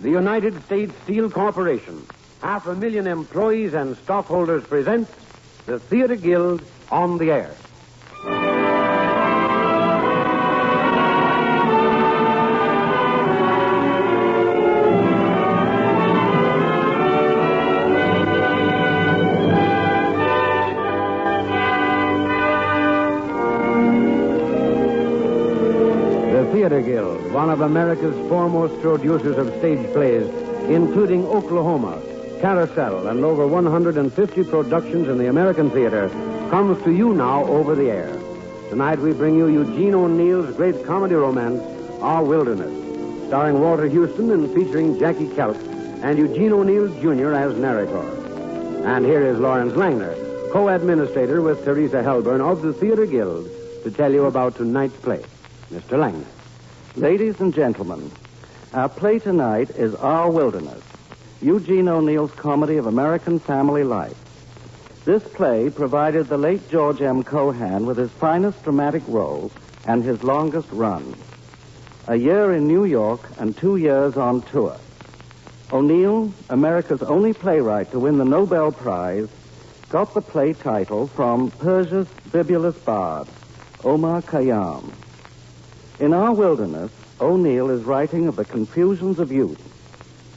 The United States Steel Corporation, 500,000 employees and stockholders presents the Theater Guild on the Air. Theater Guild, one of America's foremost producers of stage plays, including Oklahoma, Carousel, and over 150 productions in the American theater, comes to you now over the air. Tonight we bring you Eugene O'Neill's great comedy romance, Our Wilderness, starring Walter Houston and featuring Jackie Kelp and Eugene O'Neill, Jr. as narrator. And here is Lawrence Langner, co-administrator with Teresa Helburn of the Theater Guild, to tell you about tonight's play. Mr. Langner. Ladies and gentlemen, our play tonight is Our Wilderness, Eugene O'Neill's comedy of American family life. This play provided the late George M. Cohan with his finest dramatic role and his longest run. A year in New York and 2 years on tour. O'Neill, America's only playwright to win the Nobel Prize, got the play title from Persia's bibulous bard, Omar Khayyam. In Our Wilderness, O'Neill is writing of the confusions of youth,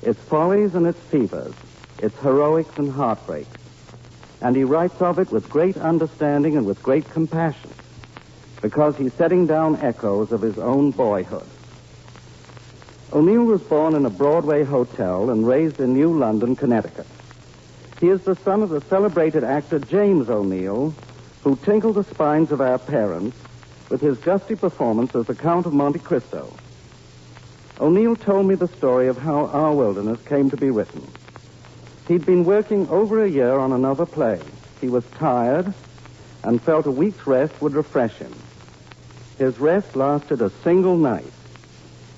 its follies and its fevers, its heroics and heartbreaks. And he writes of it with great understanding and with great compassion, because he's setting down echoes of his own boyhood. O'Neill was born in a Broadway hotel and raised in New London, Connecticut. He is the son of the celebrated actor James O'Neill, who tinkled the spines of our parents with his gusty performance as the Count of Monte Cristo. O'Neill told me the story of how Our Wilderness came to be written. He'd been working over a year on another play. He was tired and felt a week's rest would refresh him. His rest lasted a single night.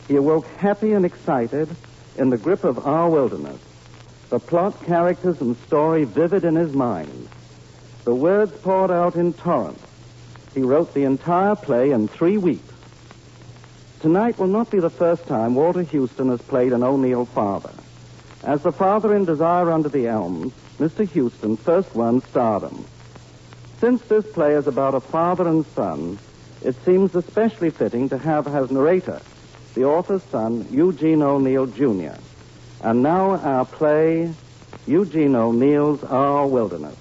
He awoke happy and excited in the grip of Our Wilderness, the plot, characters, and story vivid in his mind. The words poured out in torrents. He wrote the entire play in 3 weeks. Tonight will not be the first time Walter Houston has played an O'Neill father. As the father in Desire Under the Elms, Mr. Houston first won stardom. Since this play is about a father and son, it seems especially fitting to have as narrator the author's son, Eugene O'Neill, Jr. And now our play, Eugene O'Neill's Our Wilderness.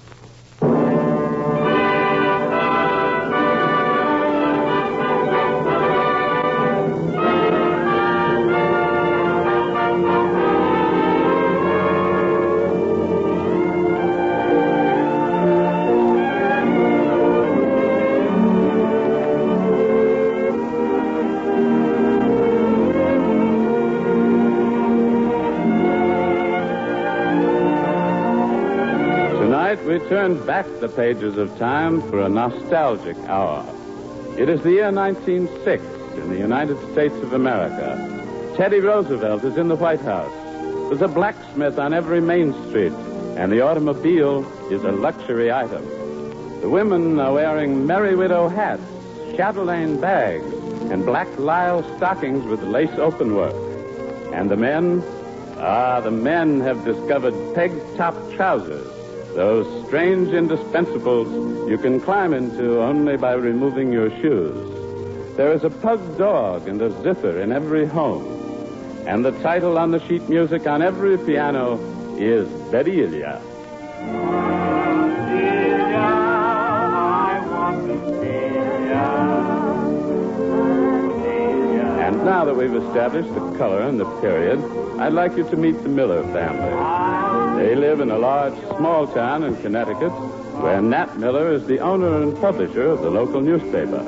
We turn back the pages of time for a nostalgic hour. It is the year 1906 in the United States of America. Teddy Roosevelt is in the White House. There's a blacksmith on every main street, and the automobile is a luxury item. The women are wearing Merry Widow hats, chatelaine bags, and black lisle stockings with lace openwork. And the men? The men have discovered peg-top trousers. Those strange indispensables you can climb into only by removing your shoes. There is a pug dog and a zither in every home. And the title on the sheet music on every piano is Bedelia. And now that we've established the color and the period, I'd like you to meet the Miller family. They live in a large, small town in Connecticut where Nat Miller is the owner and publisher of the local newspaper.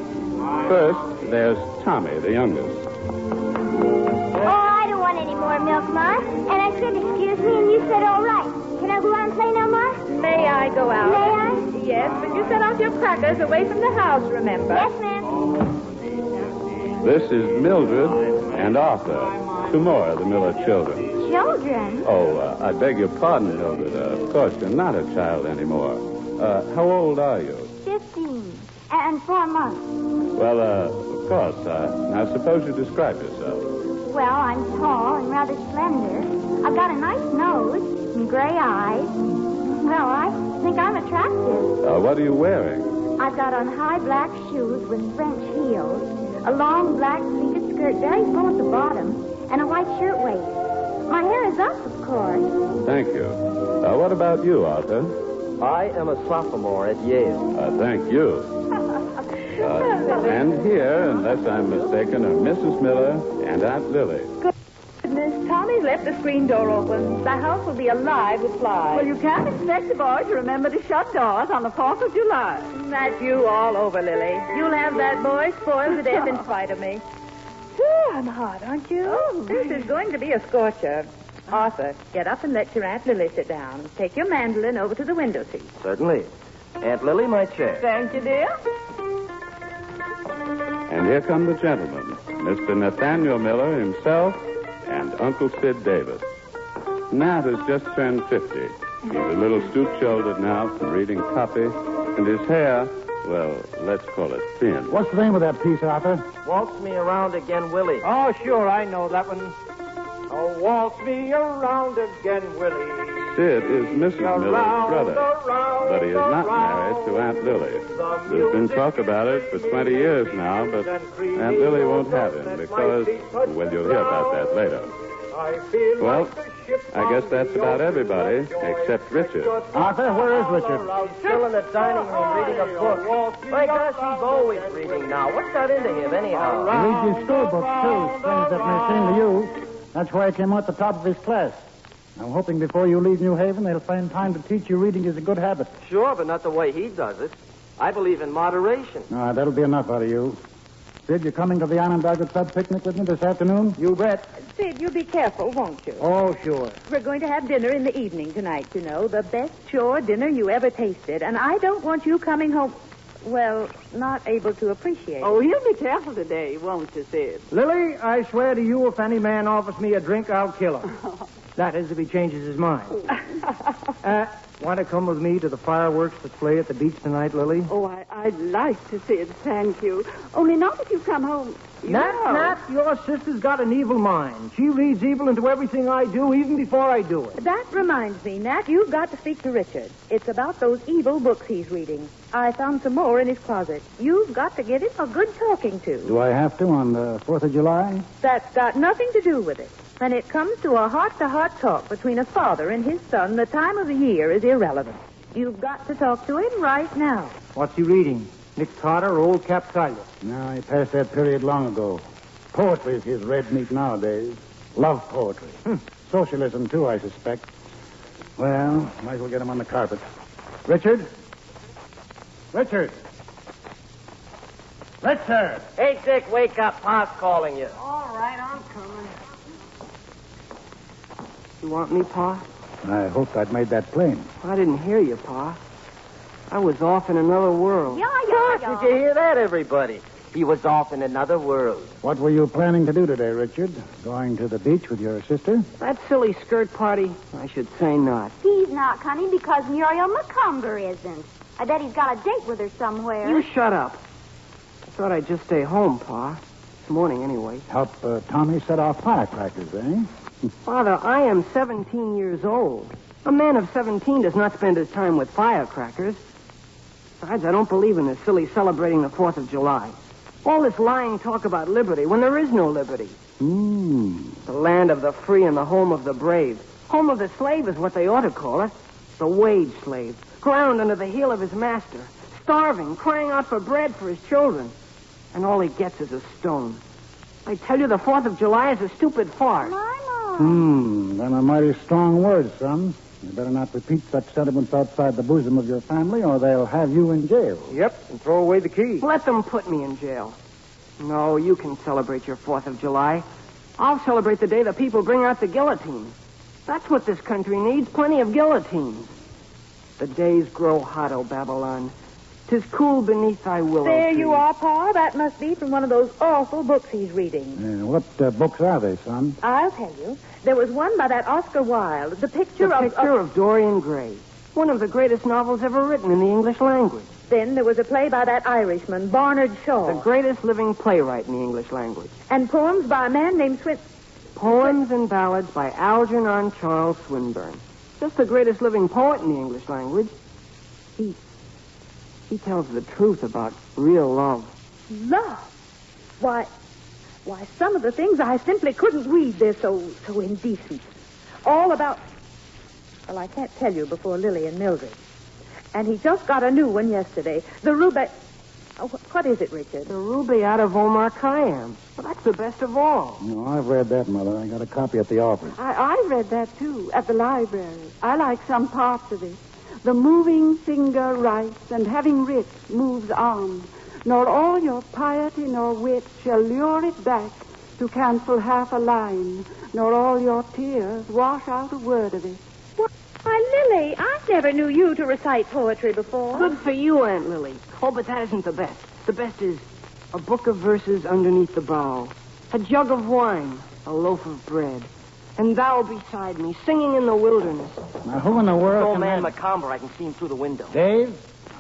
First, there's Tommy, the youngest. Oh, I don't want any more milk, Ma. And I said, excuse me, and you said, all right. Can I go out and play now, Ma? May I go out? May I? Yes, but you set off your crackers away from the house, remember? Yes, ma'am. This is Mildred and Arthur, 2 more of the Miller children. Children? Oh, I beg your pardon, Mildred. Of course, you're not a child anymore. How old are you? 15 and 4 months. Well, of course. Now, suppose you describe yourself. Well, I'm tall and rather slender. I've got a nice nose and gray eyes. Well, I think I'm attractive. What are you wearing? I've got on high black shoes with French heels, a long black pleated skirt very full at the bottom, and a white shirtwaist. My hair is up, of course. Thank you. What about you, Arthur? I am a sophomore at Yale. Thank you. And here, unless I'm mistaken, are Mrs. Miller and Aunt Lily. Goodness, Tommy's left the screen door open. The house will be alive with flies. Well, you can't expect the boy to remember to shut doors on the 4th of July. That's you all over, Lily. You'll have that boy spoiled to death in spite of me. I'm hot, aren't you? Oh, this is going to be a scorcher. Arthur, get up and let your Aunt Lily sit down. Take your mandolin over to the window seat. Certainly. Aunt Lily, my chair. Thank you, dear. And here come the gentlemen, Mr. Nathaniel Miller himself and Uncle Sid Davis. Nat has just turned 50. He's a little stoop-shouldered now from reading copy, and his hair, well, let's call it thin. What's the name of that piece, Arthur? Waltz me around again, Willie. Oh, sure, I know that one. Oh, waltz me around again, Willie. Sid is Mrs. Miller's brother, but he is not married to Aunt Lily. There's been talk about it for 20 years now, but Aunt Lily won't have him because, well, you'll hear about that later. Well, I guess that's about everybody except Richard. Arthur, where is Richard? He's still in the dining room reading a book. My gosh, he's always reading now. What's got into him, anyhow? He reads his school books, too. Strange that may seem to you. That's why he came out the top of his class. I'm hoping before you leave New Haven, they'll find time to teach you reading is a good habit. Sure, but not the way he does it. I believe in moderation. That'll be enough out of you. Sid, you coming to the Onondaga Club picnic with me this afternoon? You bet. Sid, you be careful, won't you? Oh, sure. We're going to have dinner in the evening tonight, you know. The best shore dinner you ever tasted. And I don't want you coming home, well, not able to appreciate it. Oh, you'll be careful today, won't you, Sid? Lily, I swear to you, if any man offers me a drink, I'll kill him. That is, if he changes his mind. Want to come with me to the fireworks that play at the beach tonight, Lily? Oh, I'd like to, Sid, thank you. Only not if you come home. Nat, your sister's got an evil mind. She reads evil into everything I do, even before I do it. That reminds me, Nat, you've got to speak to Richard. It's about those evil books he's reading. I found some more in his closet. You've got to give him a good talking to. Do I have to on the 4th of July? That's got nothing to do with it. When it comes to a heart-to-heart talk between a father and his son, the time of the year is irrelevant. You've got to talk to him right now. What's he reading? Nick Carter or Old Cap Collier? No, he passed that period long ago. Poetry is his red meat nowadays. Love poetry. Socialism, too, I suspect. Well, might as well get him on the carpet. Richard? Richard! Richard! Hey, Dick, wake up. Pa's calling you. All right, I'm coming. You want me, Pa? I hoped I'd made that plain. I didn't hear you, Pa. I was off in another world. Did you hear that, everybody? He was off in another world. What were you planning to do today, Richard? Going to the beach with your sister? That silly skirt party? I should say not. He's not, Connie, because Muriel McCumber isn't. I bet he's got a date with her somewhere. You shut up. I thought I'd just stay home, Pa. This morning, anyway. Help Tommy set off firecrackers, eh? Father, I am 17 years old. A man of 17 does not spend his time with firecrackers. Besides, I don't believe in this silly celebrating the 4th of July. All this lying talk about liberty when there is no liberty. The land of the free and the home of the brave. Home of the slave is what they ought to call it. The wage slave, ground under the heel of his master, starving, crying out for bread for his children. And all he gets is a stone. I tell you, the 4th of July is a stupid farce. Them are mighty strong words, son. You better not repeat such sentiments outside the bosom of your family, or they'll have you in jail. Yep, and throw away the key. Let them put me in jail. No, you can celebrate your 4th of July. I'll celebrate the day the people bring out the guillotine. That's what this country needs, plenty of guillotines. The days grow hot, O Babylon. 'Tis cool beneath thy willow There tree. you are, Pa. That must be from one of those awful books he's reading. What books are they, son? I'll tell you. There was one by that Oscar Wilde, the picture of Dorian Gray. One of the greatest novels ever written in the English language. Then there was a play by that Irishman, Barnard Shaw. The greatest living playwright in the English language. And poems by a man named Poems and Ballads by Algernon Charles Swinburne. Just the greatest living poet in the English language. He tells the truth about real love. Love? Why, some of the things I simply couldn't read. They're so indecent. All about... Well, I can't tell you before Lily and Mildred. And he just got a new one yesterday. The Rubaiyat... Oh, what is it, Richard? The Rubaiyat of Omar Khayyam. Well, that's the best of all. No, I've read that, Mother. I got a copy at the office. I read that, too, at the library. I like some parts of it. The moving finger writes, and having writ, moves on. Nor all your piety nor wit shall lure it back to cancel half a line. Nor all your tears wash out a word of it. Why, Lily, I never knew you to recite poetry before. Good for you, Aunt Lily. Oh, but that isn't the best. The best is a book of verses underneath the bough, a jug of wine, a loaf of bread, and thou beside me, singing in the wilderness. Now, who in the world Old can man Macomber, I can see him through the window. Dave?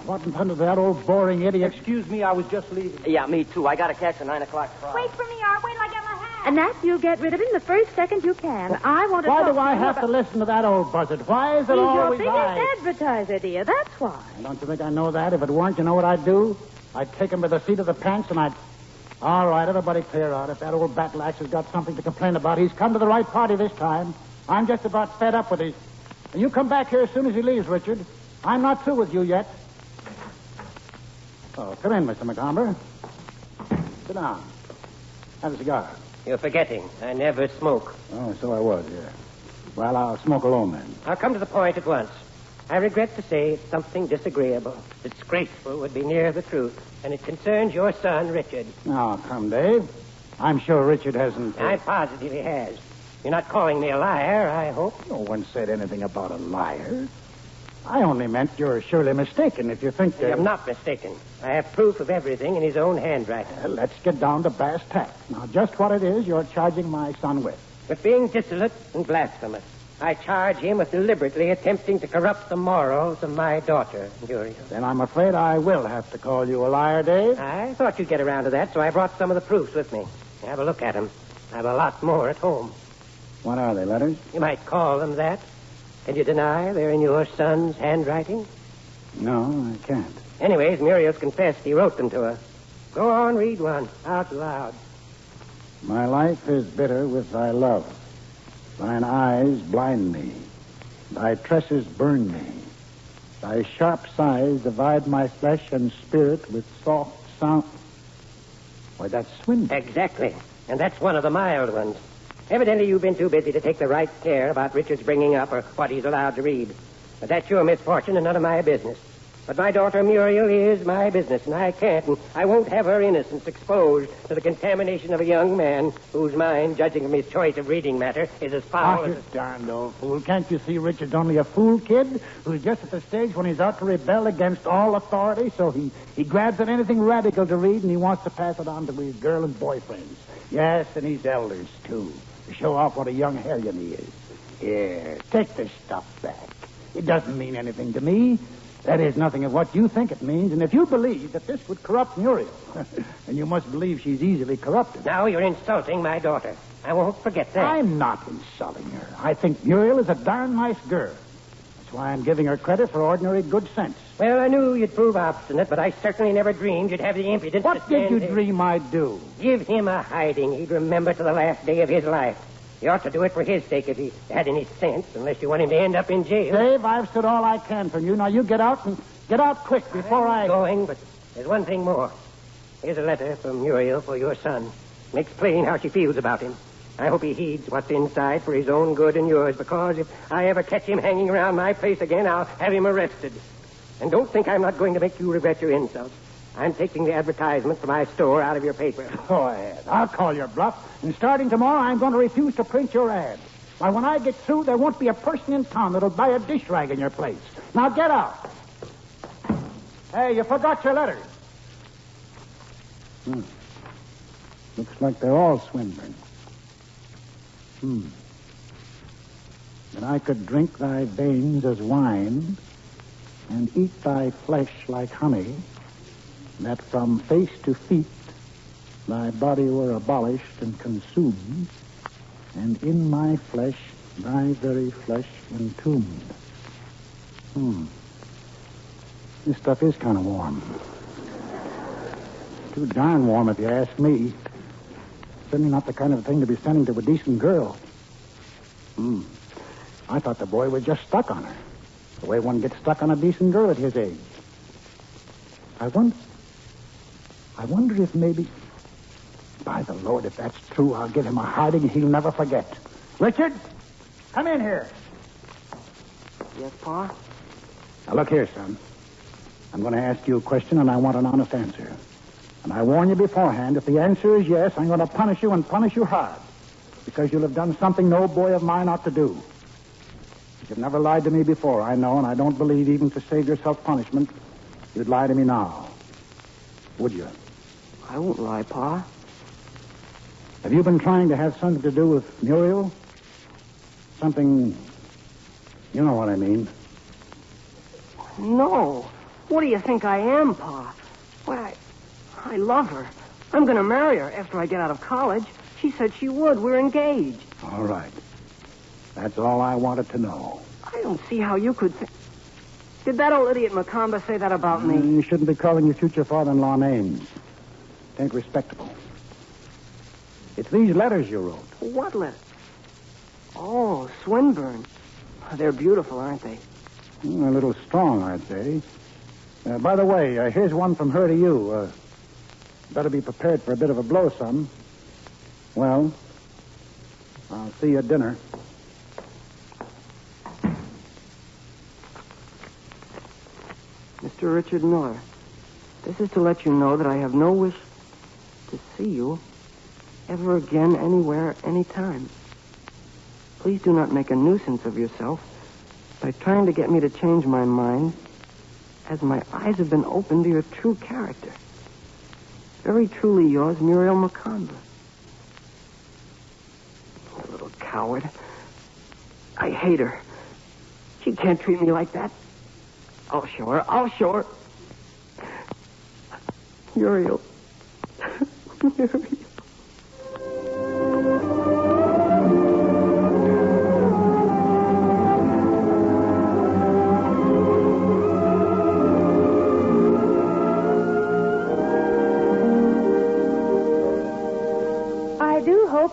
What in front of that old boring idiot? Excuse me, I was just leaving. Yeah, me too. I got to catch a 9 o'clock crowd. Wait for me, Art. Wait till I get my hat. And that you'll get rid of him the first second you can. I want to Why talk do I to you have to about... listen to that old buzzard? Why is it He's your always biggest I? advertiser, dear. That's why. Don't you think I know that? If it weren't, you know what I'd do? I'd take him by the seat of the pants and I'd... All right, everybody clear out. If that old batlax has got something to complain about, he's come to the right party this time. I'm just about fed up with his... And you come back here as soon as he leaves, Richard. I'm not through with you yet. Oh, come in, Mr. Macomber. Sit down. Have a cigar. You're forgetting. I never smoke. Oh, so I was, yeah. Well, I'll smoke alone then. I'll come to the point at once. I regret to say it's something disagreeable. Disgraceful would be near the truth. And it concerns your son, Richard. Now, come, Dave. I'm sure Richard hasn't... I positively has. You're not calling me a liar, I hope. No one said anything about a liar. I only meant you're surely mistaken if you think that... I'm not mistaken. I have proof of everything in his own handwriting. Well, let's get down to brass tacks. Now, just what it is you're charging my son with. With being dissolute and blasphemous. I charge him with deliberately attempting to corrupt the morals of my daughter, Muriel. Then I'm afraid I will have to call you a liar, Dave. I thought you'd get around to that, so I brought some of the proofs with me. Have a look at them. I have a lot more at home. What are they, letters? You might call them that. Can you deny they're in your son's handwriting? No, I can't. Anyways, Muriel's confessed he wrote them to her. Go on, read one out loud. My life is bitter with thy love. Thine eyes blind me. Thy tresses burn me. Thy sharp sighs divide my flesh and spirit with soft sound. Why, that's Swinburne. Exactly. And that's one of the mild ones. Evidently, you've been too busy to take the right care about Richard's bringing up or what he's allowed to read. But that's your misfortune and none of my business. But my daughter Muriel is my business, and I can't and I won't have her innocence exposed to the contamination of a young man whose mind, judging from his choice of reading matter, is as foul as... You darned old fool. Can't you see Richard's only a fool kid who's just at the stage when he's out to rebel against all authority, so he grabs at anything radical to read and he wants to pass it on to his girl and boyfriends. Yes, and his elders, too, to show off what a young hellion he is. Here, take this stuff back. It doesn't mean anything to me. That is nothing of what you think it means, and if you believe that this would corrupt Muriel, then you must believe she's easily corrupted. Now you're insulting my daughter. I won't forget that. I'm not insulting her. I think Muriel is a darn nice girl. That's why I'm giving her credit for ordinary good sense. Well, I knew you'd prove obstinate, but I certainly never dreamed you'd have the impudence to What stand did you there. dream I'd do? Give him a hiding he'd remember to the last day of his life. You ought to do it for his sake if he had any sense, unless you want him to end up in jail. Dave, I've stood all I can from you. Now you get out and get out quick before I'm going, but there's one thing more. Here's a letter from Muriel for your son. Makes plain how she feels about him. I hope he heeds what's inside for his own good and yours, because if I ever catch him hanging around my place again, I'll have him arrested. And don't think I'm not going to make you regret your insults. I'm taking the advertisement for my store out of your paper. Go ahead. I'll call your bluff. And starting tomorrow, I'm going to refuse to print your ad. Why, when I get through, there won't be a person in town that'll buy a dish rag in your place. Now get out. Hey, you forgot your letters. Looks like they're all Swinburne. That I could drink thy veins as wine and eat thy flesh like honey, that from face to feet thy body were abolished and consumed, And in my flesh, thy very flesh entombed. This stuff is kind of warm. Too darn warm if you ask me. Certainly not the kind of thing to be sending to a decent girl. I thought the boy was just stuck on her. The way one gets stuck on a decent girl at his age. I wonder if maybe... By the Lord, if that's true, I'll give him a hiding he'll never forget. Richard, come in here. Yes, Pa? Now, look here, son. I'm going to ask you a question, and I want an honest answer. And I warn you beforehand, if the answer is yes, I'm going to punish you and punish you hard. Because you'll have done something no boy of mine ought to do. You've never lied to me before, I know, and I don't believe even to save yourself punishment, you'd lie to me now. Would you? I won't lie, Pa. Have you been trying to have something to do with Muriel? Something... You know what I mean. No. What do you think I am, Pa? Why, I love her. I'm going to marry her after I get out of college. She said she would. We're engaged. All right. That's all I wanted to know. I don't see how you could think... Did that old idiot Macomber say that about me? You shouldn't be calling your future father-in-law names. It ain't respectable. It's these letters you wrote. What letters? Oh, Swinburne. They're beautiful, aren't they? A little strong, I'd say. By the way, here's one from her to you. Better be prepared for a bit of a blow, son. Well, I'll see you at dinner. Mr. Richard Miller, this is to let you know that I have no wish to see you ever again, anywhere, anytime. Please do not make a nuisance of yourself by trying to get me to change my mind, as my eyes have been opened to your true character. Very truly yours, Muriel Macomber. You little coward. I hate her. She can't treat me like that. I'll show her. I'll show her. Muriel. Muriel.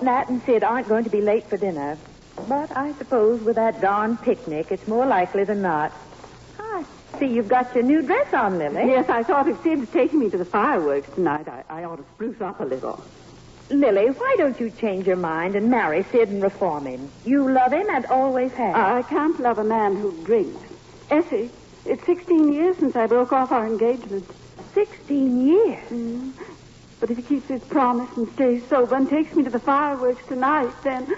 Nat and Sid aren't going to be late for dinner. But I suppose with that darn picnic, it's more likely than not. I see you've got your new dress on, Lily. Yes, I thought if Sid's taking me to the fireworks tonight, I ought to spruce up a little. Lily, why don't you change your mind and marry Sid and reform him? You love him and always have. I can't love a man who drinks. Essie, it's 16 years since I broke off our engagement. 16 years? But if he keeps his promise and stays sober and takes me to the fireworks tonight, then...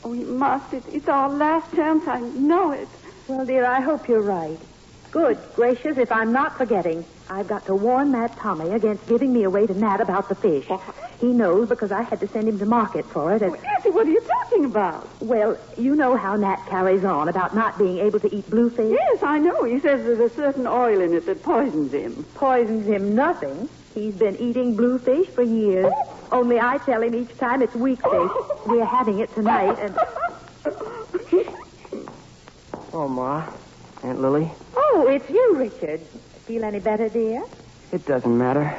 Oh, he must. It's our last chance. I know it. Well, dear, I hope you're right. Good gracious, if I'm not forgetting, I've got to warn that Tommy against giving me away to Nat about the fish. He knows because I had to send him to market for it. Essie, what are you talking about? Well, you know how Nat carries on about not being able to eat bluefish? Yes, I know. He says there's a certain oil in it that poisons him. Poisons him nothing. He's been eating bluefish for years. Only I tell him each time it's weak fish. We're having it tonight, and... Oh, Ma. Aunt Lily. Oh, it's you, Richard. Feel any better, dear? It doesn't matter.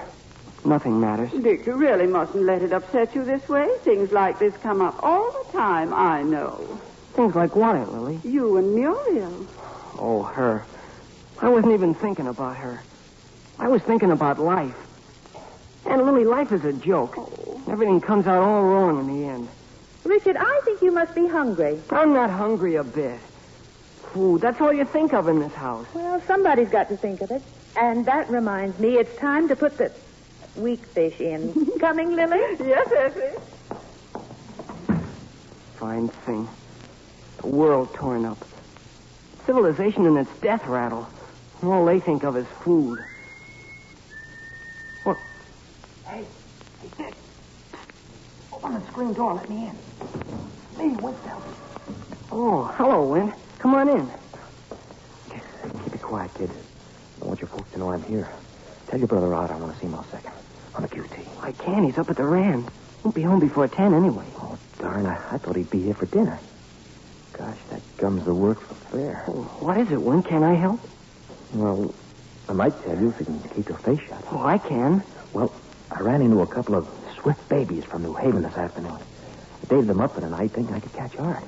Nothing matters. Dick, you really mustn't let it upset you this way. Things like this come up all the time, I know. Things like what, Aunt Lily? You and Muriel. Oh, her. I wasn't even thinking about her. I was thinking about life. Aunt Lily, life is a joke. Oh. Everything comes out all wrong in the end. Richard, I think you must be hungry. I'm not hungry a bit. Food, that's all you think of in this house. Well, somebody's got to think of it. And that reminds me, it's time to put the weak fish in. Coming, Lily? Yes, Essie. Fine thing. The world torn up. Civilization in its death rattle. All they think of is food. What? Hey, Dick. Open the screen door. Let me in. Maybe Wint's out. Oh, hello, Wint. Come on in. Keep it quiet, kid. I want your folks to know I'm here. Tell your brother Rod I want to see him all second. On the QT. I can't. He's up at the Rand. Won't be home before 10 anyway. Oh, darn, I thought he'd be here for dinner. Gosh, that gums the work for fair. Oh, what is it, Win? Can I help? Well, I might tell you if you can keep your face shut. Oh, I can. Well, I ran into a couple of swift babies from New Haven this afternoon. I dated them up for the night thinking I could catch art.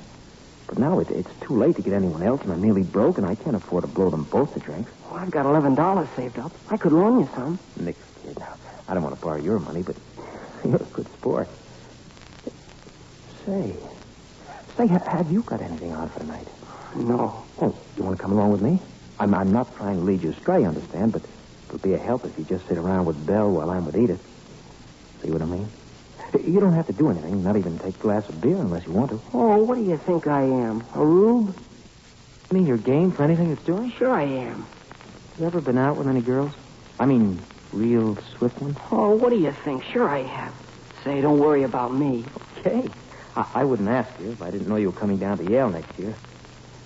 But now it's too late to get anyone else, and I'm nearly broke, and I can't afford to blow them both to drinks. Well, I've got $11 saved up. I could loan you some. Nick, kid, now, I don't want to borrow your money, but you're a good sport. Say, have you got anything on for tonight? No. Oh, you want to come along with me? I'm not trying to lead you astray, understand, but it'll be a help if you just sit around with Belle while I'm with Edith. See what I mean? You don't have to do anything, not even take a glass of beer unless you want to. Oh, what do you think I am? A rube? You mean you're game for anything it's doing? Sure I am. You ever been out with any girls? I mean, real swift ones? Oh, what do you think? Sure I have. Say, don't worry about me. Okay. I wouldn't ask you if I didn't know you were coming down to Yale next year.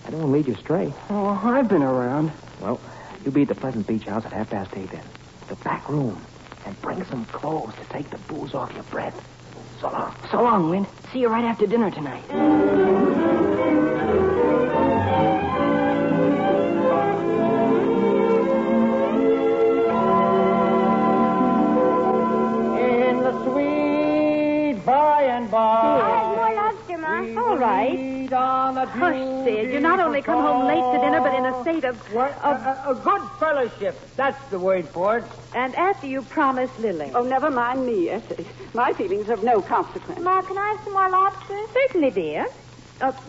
I don't want to lead you astray. Oh, I've been around. Well, you be at the Pleasant Beach House at 8:30 then. The back room. And bring some clothes to take the booze off your breath. So long. So long, Win. See you right after dinner tonight. In the sweet by and by. More lobster, Ma. All right. Hush, Sid. You not only come home late to dinner, but in a state of... A good fellowship. That's the word for it. And after you promised Lily. Oh, never mind me, Essie. My feelings have no consequence. Ma, can I have some more lobster? Certainly, dear.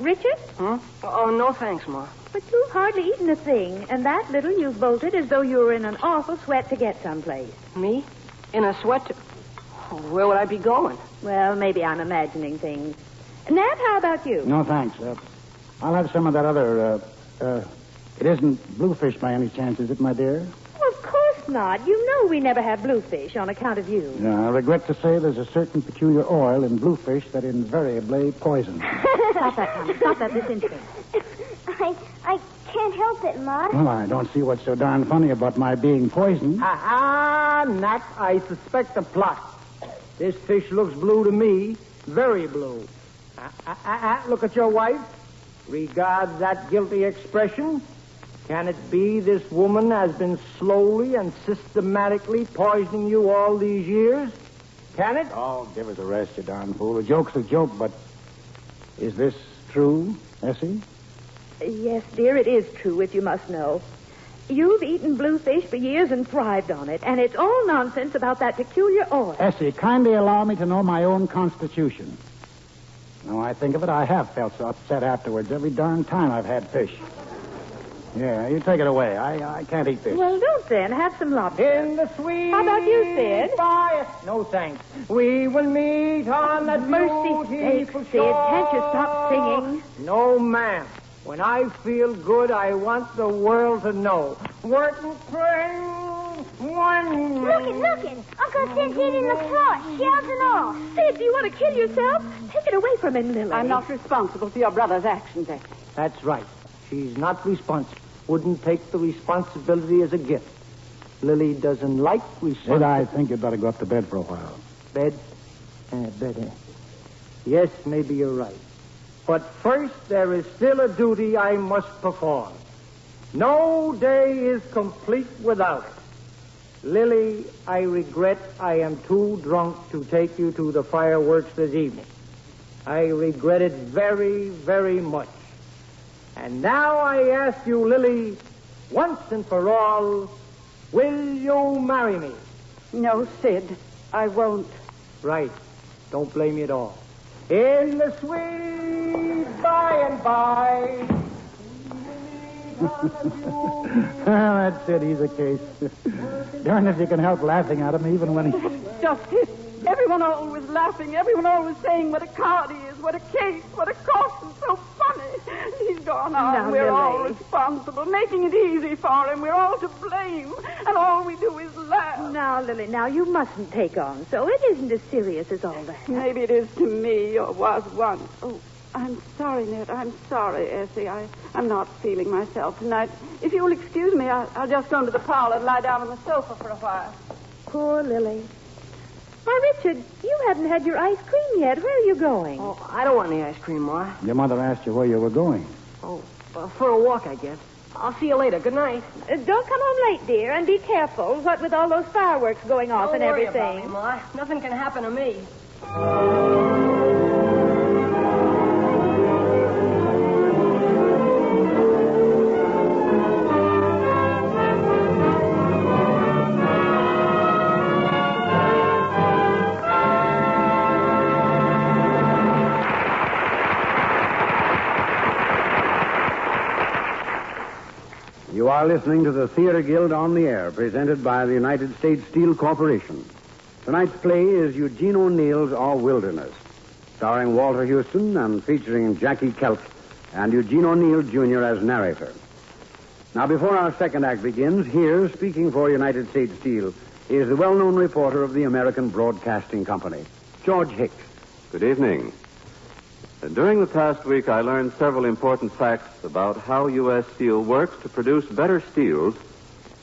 Richard? Huh? Oh, no thanks, Ma. But you've hardly eaten a thing, and that little you've bolted as though you were in an awful sweat to get someplace. Me? In a sweat? Oh, where would I be going? Well, maybe I'm imagining things. Nat, how about you? No, thanks. I'll have some of that other, it isn't bluefish by any chance, is it, my dear? Well, of course not. You know we never have bluefish on account of you. I regret to say there's a certain peculiar oil in bluefish that invariably poisons. Stop that, Tommy. Stop that this instant. I can't help it, Ma. Well, I don't see what's so darn funny about my being poisoned. Nat, I suspect a plot. This fish looks blue to me. Very blue. Look at your wife. Regard that guilty expression. Can it be this woman has been slowly and systematically poisoning you all these years? Can it? Oh, give us a rest, you darn fool. A joke's a joke, but is this true, Essie? Yes, dear, it is true, if you must know. You've eaten bluefish for years and thrived on it, and it's all nonsense about that peculiar oil. Essie, kindly allow me to know my own constitution. Now I think of it, I have felt so upset afterwards every darn time I've had fish. Yeah, you take it away. I can't eat this. Well, don't then. Have some lobster. In the sweet... How about you, Sid? By... No, thanks. We will meet on that Mercy sakes, Sid. Can't you stop singing? No, ma'am. When I feel good, I want the world to know. Working train, one... Look it. Uncle Sid's eating the floor, shells and all. Sid, do you want to kill yourself? Take it away from him, Lily. I'm not responsible for your brother's actions, Essie. That's right. She's not responsible. Wouldn't take the responsibility as a gift. Lily doesn't like Sid, responsibility. I think you'd better go up to bed for a while. Bed? Bed. Yes, maybe you're right. But first, there is still a duty I must perform. No day is complete without it. Lily, I regret I am too drunk to take you to the fireworks this evening. I regret it very, very much. And now I ask you, Lily, once and for all, will you marry me? No, Sid, I won't. Right. Don't blame me at all. In the sweet by and by. That's it. He's a case. Darn if you can help laughing at him, even when he... Just it. Everyone always laughing. Everyone always saying what a card he is, what a case, what a cost, and so funny. He's gone on. Now, We're all Lily. responsible, making it easy for him. We're all to blame, and all we do is laugh. Now, Lily, now, you mustn't take on so. It isn't as serious as all that. Maybe it is to me, or was once. Oh, I'm sorry, Ned. I'm sorry, Essie. I'm not feeling myself tonight. If you'll excuse me, I'll just go into the parlor and lie down on the sofa for a while. Poor Lily. Why, Richard, you haven't had your ice cream yet. Where are you going? Oh, I don't want any ice cream, Ma. Your mother asked you where you were going. Oh, for a walk, I guess. I'll see you later. Good night. Don't come home late, dear, and be careful. What with all those fireworks going off and worry everything. About me, Ma. Nothing can happen to me. You are listening to the Theater Guild on the Air, presented by the United States Steel Corporation. Tonight's play is Eugene O'Neill's Our Wilderness, starring Walter Houston and featuring Jackie Kelp and Eugene O'Neill, Jr. as narrator. Now, before our second act begins, here, speaking for United States Steel, is the well-known reporter of the American Broadcasting Company, George Hicks. Good evening. During the past week, I learned several important facts about how U.S. Steel works to produce better steels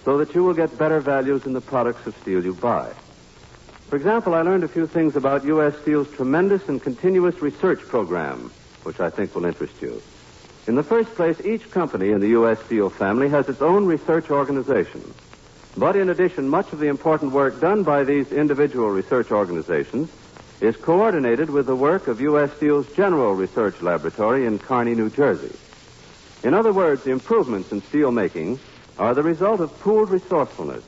so that you will get better values in the products of steel you buy. For example, I learned a few things about U.S. Steel's tremendous and continuous research program, which I think will interest you. In the first place, each company in the U.S. Steel family has its own research organization. But in addition, much of the important work done by these individual research organizations is coordinated with the work of U.S. Steel's General Research Laboratory in Kearney, New Jersey. In other words, the improvements in steel making are the result of pooled resourcefulness.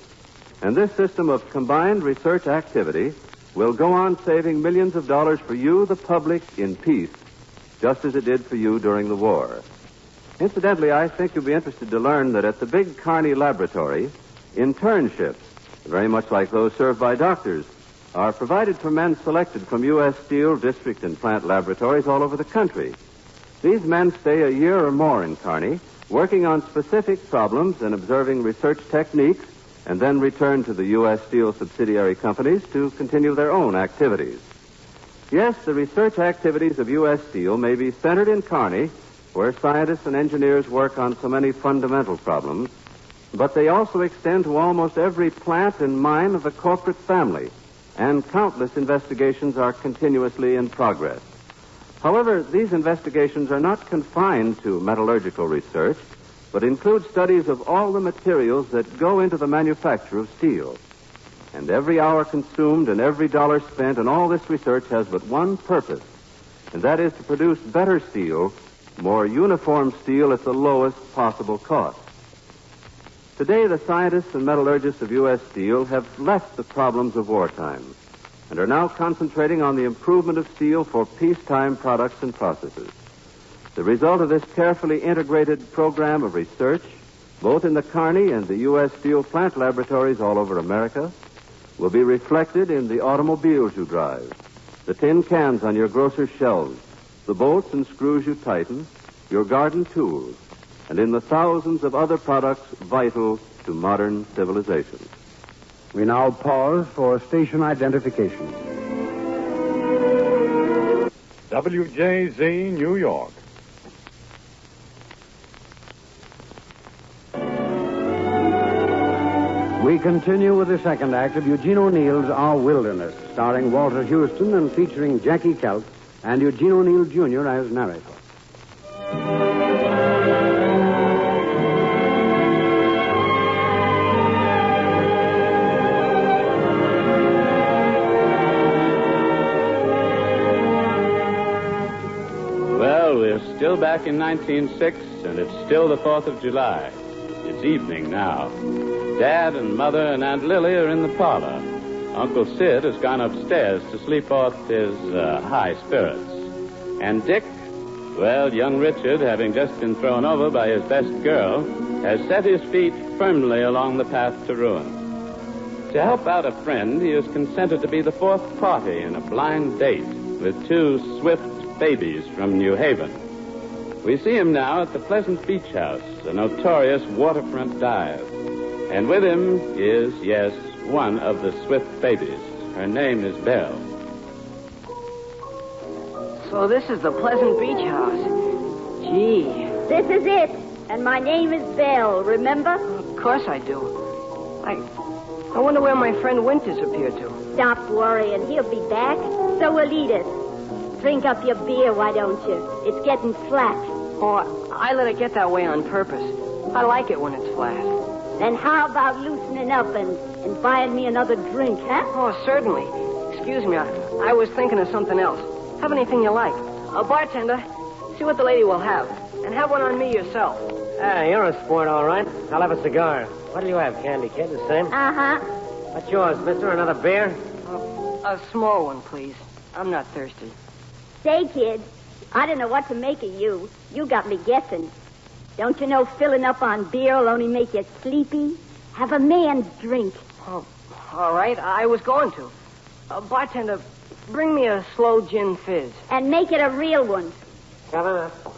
And this system of combined research activity will go on saving millions of dollars for you, the public, in peace, just as it did for you during the war. Incidentally, I think you'll be interested to learn that at the big Kearney laboratory, internships, very much like those served by doctors, are provided for men selected from U.S. Steel district and plant laboratories all over the country. These men stay a year or more in Kearney, working on specific problems and observing research techniques, and then return to the U.S. Steel subsidiary companies to continue their own activities. Yes, the research activities of U.S. Steel may be centered in Kearney, where scientists and engineers work on so many fundamental problems, but they also extend to almost every plant and mine of the corporate family, and countless investigations are continuously in progress. However, these investigations are not confined to metallurgical research, but include studies of all the materials that go into the manufacture of steel. And every hour consumed and every dollar spent in all this research has but one purpose, and that is to produce better steel, more uniform steel at the lowest possible cost. Today, the scientists and metallurgists of U.S. Steel have left the problems of wartime and are now concentrating on the improvement of steel for peacetime products and processes. The result of this carefully integrated program of research, both in the Kearney and the U.S. Steel plant laboratories all over America, will be reflected in the automobiles you drive, the tin cans on your grocer's shelves, the bolts and screws you tighten, your garden tools, and in the thousands of other products vital to modern civilization. We now pause for station identification. WJZ, New York. We continue with the second act of Eugene O'Neill's Our Wilderness, starring Walter Houston and featuring Jackie Kelp and Eugene O'Neill, Jr. as narrator. Well, we're still back in 1906, and it's still the 4th of July. It's evening now. Dad and Mother and Aunt Lily are in the parlor. Uncle Sid has gone upstairs to sleep off his high spirits. And Dick, well, young Richard, having just been thrown over by his best girl, has set his feet firmly along the path to ruin. To help out a friend, he has consented to be the fourth party in a blind date with two swift babies from New Haven. We see him now at the Pleasant Beach House, a notorious waterfront dive. And with him is, yes, one of the Swift babies. Her name is Belle. So this is the Pleasant Beach House. Gee. This is it. And my name is Belle, remember? Of course I do. I wonder where my friend Winters appeared to. Stop worrying. He'll be back. So will Edith. Drink up your beer, why don't you? It's getting flat. Oh, I let it get that way on purpose. I like it when it's flat. Then how about loosening up and buying me another drink, huh? Oh, certainly. Excuse me, I was thinking of something else. Have anything you like. Bartender, see what the lady will have. And have one on me yourself. You're a sport, all right. I'll have a cigar. What'll you have, Candy Kid? The same? Uh-huh. What's yours, mister? Another beer? A small one, please. I'm not thirsty. Say, kid, I don't know what to make of you. You got me guessing. Don't you know filling up on beer will only make you sleepy? Have a man's drink. Oh, all right. I was going to. Bartender, bring me a slow gin fizz. And make it a real one. Coming up.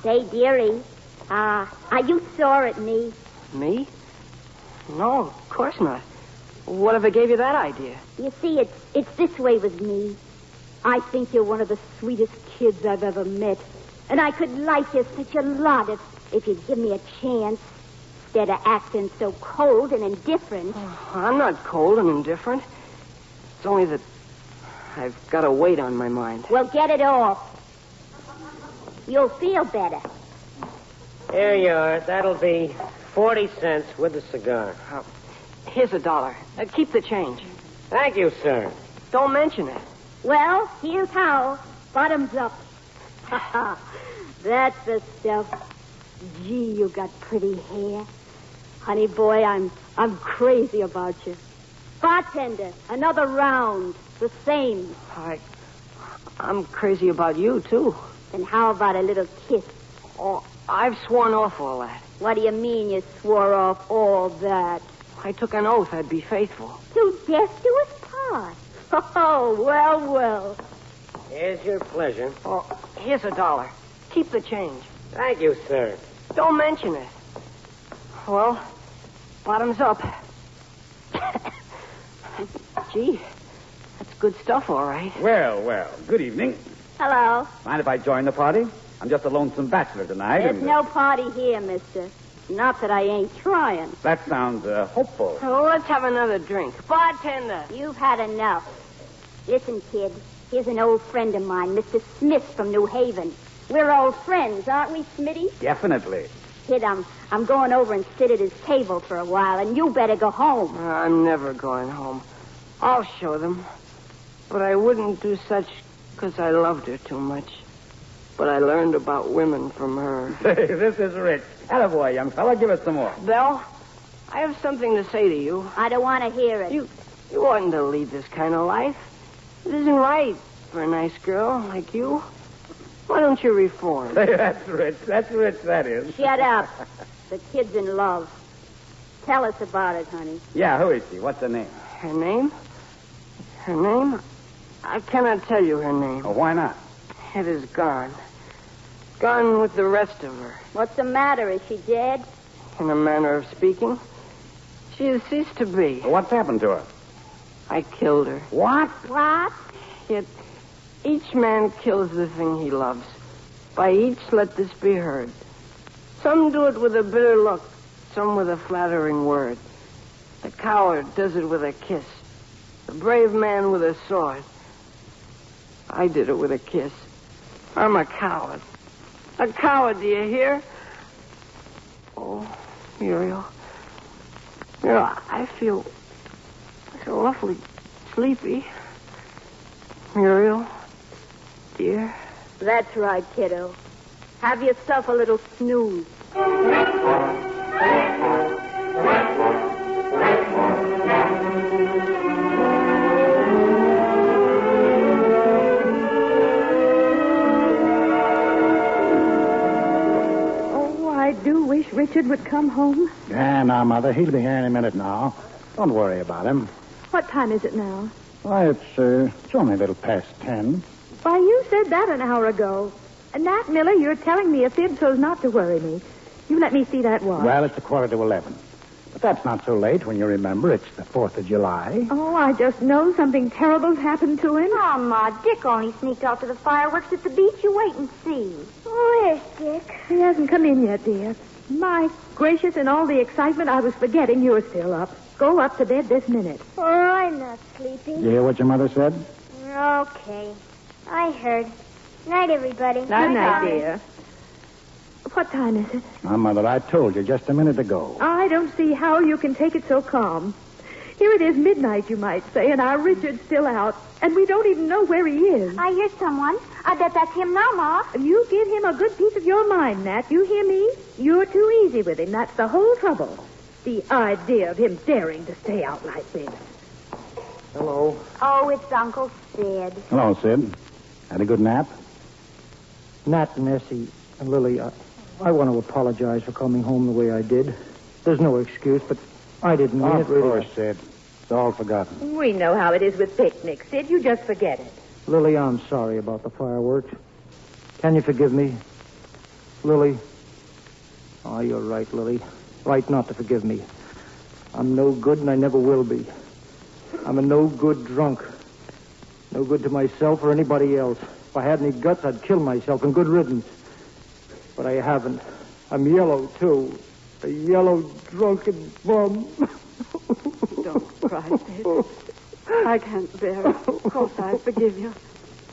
Say, dearie, are you sore at me? Me? No, of course not. Whatever gave you that idea? You see, it's this way with me. I think you're one of the sweetest kids I've ever met. And I could like you such a lot if you'd give me a chance. Instead of acting so cold and indifferent. Oh, I'm not cold and indifferent. It's only that I've got a weight on my mind. Well, get it off. You'll feel better. Here you are. That'll be 40 cents with the cigar. Here's $1. Keep the change. Thank you, sir. Don't mention it. Well, here's how. Bottoms up. That's the stuff. Gee, you got pretty hair. Honey boy, I'm crazy about you. Bartender, another round. The same. I'm crazy about you, too. And how about a little kiss? Oh, I've sworn off all that. What do you mean you swore off all that? I took an oath I'd be faithful. To death do us part. Oh, well. Here's your pleasure. Oh, here's $1. Keep the change. Thank you, sir. Don't mention it. Well, bottoms up. Gee, that's good stuff, all right. Well, good evening. Hello. Mind if I join the party? I'm just a lonesome bachelor tonight. There's no party here, mister. Not that I ain't trying. That sounds hopeful. Well, let's have another drink. Bartender. You've had enough. Listen, kid. Here's an old friend of mine, Mr. Smith from New Haven. We're old friends, aren't we, Smitty? Definitely. Kid, I'm going over and sit at his table for a while, and you better go home. I'm never going home. I'll show them. But I wouldn't do such because I loved her too much. But I learned about women from her. Hey, this is rich. Attaboy, young fella. Give us some more. Belle, I have something to say to you. I don't want to hear it. You oughtn't to lead this kind of life. It isn't right for a nice girl like you. Why don't you reform? Hey, that's rich. That's rich, that is. Shut up. The kid's in love. Tell us about it, honey. Yeah, who is she? What's her name? Her name? Her name? I cannot tell you her name. Oh, why not? It is gone. Gone with the rest of her. What's the matter? Is she dead? In a manner of speaking. She has ceased to be. Well, what's happened to her? I killed her. What? What? Yet each man kills the thing he loves. By each let this be heard. Some do it with a bitter look, some with a flattering word. The coward does it with a kiss. The brave man with a sword. I did it with a kiss. I'm a coward. A coward, do you hear? Oh, Muriel. Muriel, I feel awfully sleepy. Muriel, dear. That's right, kiddo. Have yourself a little snooze. I do wish Richard would come home. Yeah, now, Mother, he'll be here any minute now. Don't worry about him. What time is it now? Why, it's only a little past 10. Why, you said that an hour ago. And Nat Miller, you're telling me a fib so as not to worry me. You let me see that watch. Well, it's 11:15. But that's not so late when you remember it's the 4th of July. Oh, I just know something terrible's happened to him. Oh, Ma, Dick only sneaked out to the fireworks at the beach. You wait and see. Where's Dick? He hasn't come in yet, dear. My gracious, in all the excitement, I was forgetting you're still up. Go up to bed this minute. Oh, I'm not sleepy. You hear what your mother said? Okay. I heard. Night, everybody. Night, dear. What time is it? Now, Mother, I told you just a minute ago. I don't see how you can take it so calm. Here it is midnight, you might say, and our Richard's still out, and we don't even know where he is. I hear someone. I bet that's him now, Ma. You give him a good piece of your mind, Nat. You hear me? You're too easy with him. That's the whole trouble. The idea of him daring to stay out like this. Hello. Oh, it's Uncle Sid. Hello, Sid. Had a good nap? Nat and Essie and Lily, I want to apologize for coming home the way I did. There's no excuse, but I didn't mean it, really. Of course, Sid. It's all forgotten. We know how it is with picnics, Sid. You just forget it. Lily, I'm sorry about the fireworks. Can you forgive me? Lily? Oh, you're right, Lily. Right not to forgive me. I'm no good, and I never will be. I'm a no-good drunk. No good to myself or anybody else. If I had any guts, I'd kill myself, and good riddance. But I haven't. I'm yellow, too. A yellow, drunken bum. Don't cry, Sid. I can't bear it. Of course I forgive you.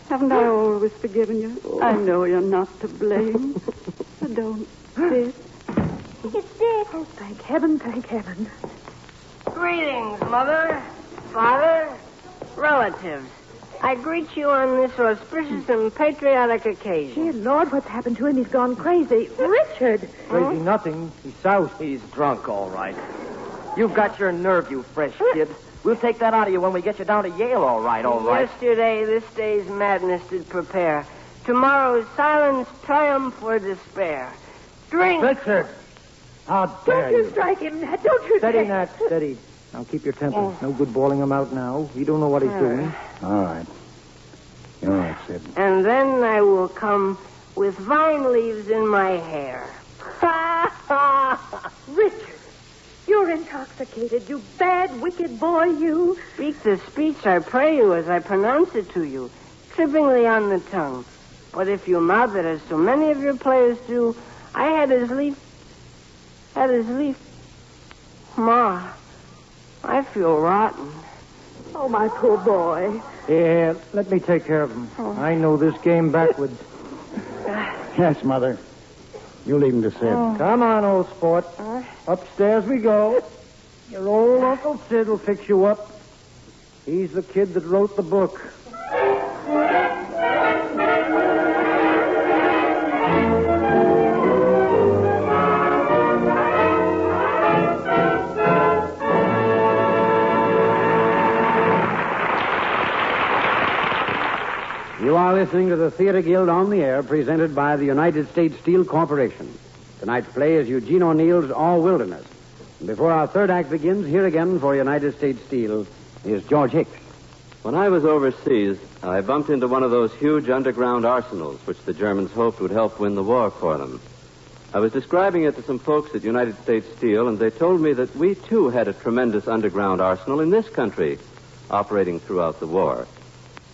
Haven't I always forgiven you? I know you're not to blame. So don't, Sid. It's Dick. Oh, thank heaven, thank heaven. Greetings, Mother, Father, relatives. I greet you on this auspicious and patriotic occasion. Dear Lord, what's happened to him? He's gone crazy. Richard! Crazy nothing. He's soused. He's drunk, all right. You've got your nerve, you fresh kid. We'll take that out of you when we get you down to Yale, all right, all right. Yesterday, this day's madness did prepare. Tomorrow's silence, triumph, or despair. Drink! Richard! How dare Don't you strike him, Nat. Don't you Steady, dare. Nat, steady. Now keep your temper. No good bawling him out now. You don't know what he's doing. All right. You're right, Sid. And then I will come with vine leaves in my hair. Richard, you're intoxicated, you bad, wicked boy, you. Speak the speech, I pray you, as I pronounce it to you, trippingly on the tongue. But if you mouth it as so many of your players do, I had his leaf. Ma, I feel rotten. Oh, my poor boy. Yeah, let me take care of him. I know this game backwards. Yes, Mother. You leave him to Sid. Come on, old sport. Upstairs we go. Your old Uncle Sid will fix you up. He's the kid that wrote the book. You are listening to the Theater Guild on the Air, presented by the United States Steel Corporation. Tonight's play is Eugene O'Neill's All Wilderness. And before our third act begins, here again for United States Steel is George Hicks. When I was overseas, I bumped into one of those huge underground arsenals which the Germans hoped would help win the war for them. I was describing it to some folks at United States Steel, and they told me that we, too, had a tremendous underground arsenal in this country, operating throughout the war.